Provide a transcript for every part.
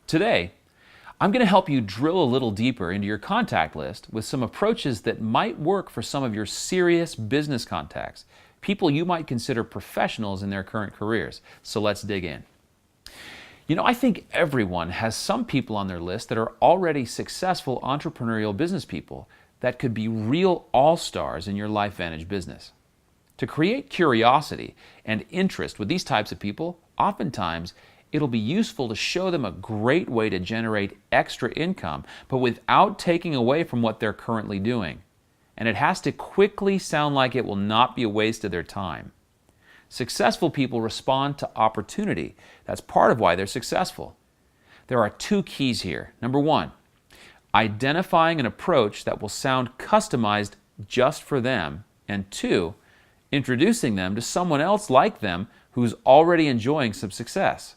Today, I'm going to help you drill a little deeper into your contact list with some approaches that might work for some of your serious business contacts, people you might consider professionals in their current careers. So let's dig in. You know, I think everyone has some people on their list that are already successful entrepreneurial business people that could be real all-stars in your LifeVantage business. To create curiosity and interest with these types of people, oftentimes it'll be useful to show them a great way to generate extra income, but without taking away from what they're currently doing. And it has to quickly sound like it will not be a waste of their time. Successful people respond to opportunity. That's part of why they're successful. There are two keys here. Number one, identifying an approach that will sound customized just for them. And two, introducing them to someone else like them who's already enjoying some success.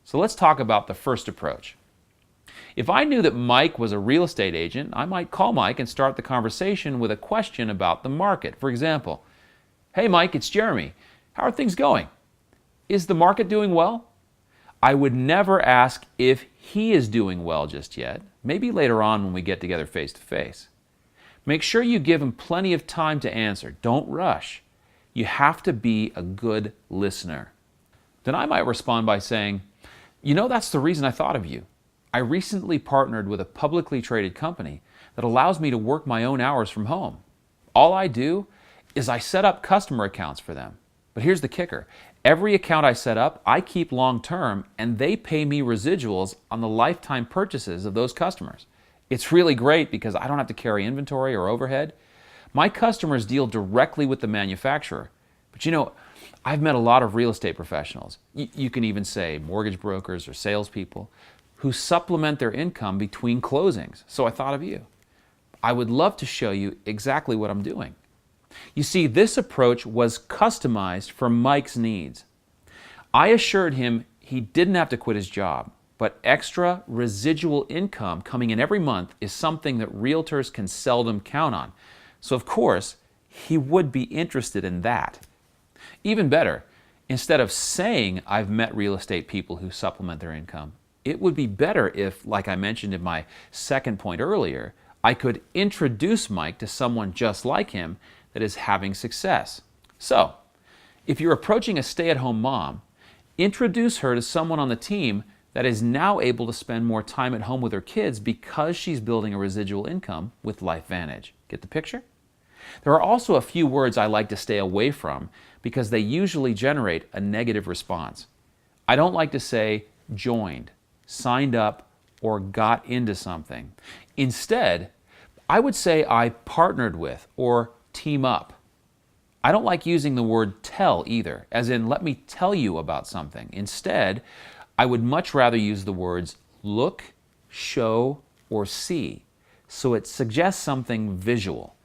So let's talk about the first approach. If I knew that Mike was a real estate agent, I might call Mike and start the conversation with a question about the market. For example, "Hey Mike, it's Jeremy. How are things going? Is the market doing well?" I would never ask if he is doing well just yet. Maybe later on when we get together face to face. Make sure you give him plenty of time to answer. Don't rush. You have to be a good listener. Then I might respond by saying, "You know, that's the reason I thought of you. I recently partnered with a publicly traded company that allows me to work my own hours from home. All I do is I set up customer accounts for them. But here's the kicker. Every account I set up, I keep long term, and they pay me residuals on the lifetime purchases of those customers. It's really great because I don't have to carry inventory or overhead. My customers deal directly with the manufacturer. But you know, I've met a lot of real estate professionals, you can even say mortgage brokers or salespeople, who supplement their income between closings. So I thought of you. I would love to show you exactly what I'm doing." You see, this approach was customized for Mike's needs. I assured him he didn't have to quit his job, but extra residual income coming in every month is something that realtors can seldom count on. So of course, he would be interested in that. Even better, instead of saying I've met real estate people who supplement their income, it would be better if, like I mentioned in my second point earlier, I could introduce Mike to someone just like him that is having success. So, if you're approaching a stay-at-home mom, introduce her to someone on the team that is now able to spend more time at home with her kids because she's building a residual income with LifeVantage. Get the picture? There are also a few words I like to stay away from because they usually generate a negative response. I don't like to say joined, signed up, or got into something. Instead, I would say I partnered with or team up. I don't like using the word tell either, as in let me tell you about something. Instead, I would much rather use the words look, show, or see, so it suggests something visual.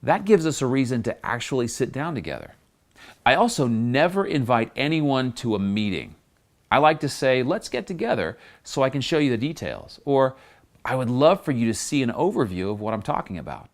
That gives us a reason to actually sit down together. I also never invite anyone to a meeting. I like to say, let's get together so I can show you the details, or I would love for you to see an overview of what I'm talking about.